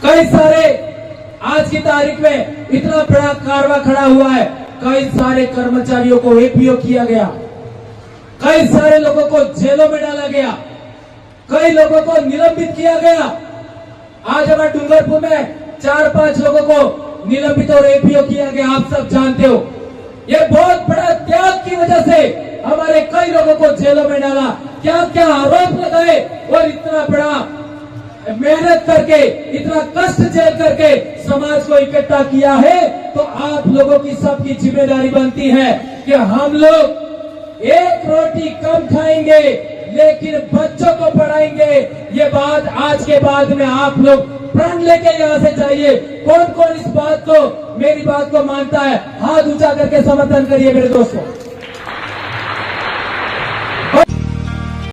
कई सारे आज की तारीख में इतना बड़ा कारवा खड़ा हुआ है, कई सारे कर्मचारियों को एपीओ किया गया, कई सारे लोगों को जेलों में डाला गया, कई लोगों को निलंबित किया गया। आज हमारे डूंगरपुर में 4-5 लोगों को निलंबित और एपीओ किया गया, आप सब जानते हो। ये बहुत बड़ा त्याग की वजह से हमारे कई लोगों को जेलों में डाला, क्या क्या आरोप लगाए और इतना बड़ा मेहनत करके, इतना कष्ट झेल करके समाज को इकट्ठा किया है। तो आप लोगों की सबकी जिम्मेदारी बनती है कि हम लोग एक रोटी कम खाएंगे लेकिन बच्चों को पढ़ाएंगे। ये बात आज के बाद में आप लोग प्रण लेके यहाँ से जाइए। कौन कौन इस बात को, मेरी बात को मानता है, हाथ ऊंचा करके समर्थन करिए मेरे दोस्तों।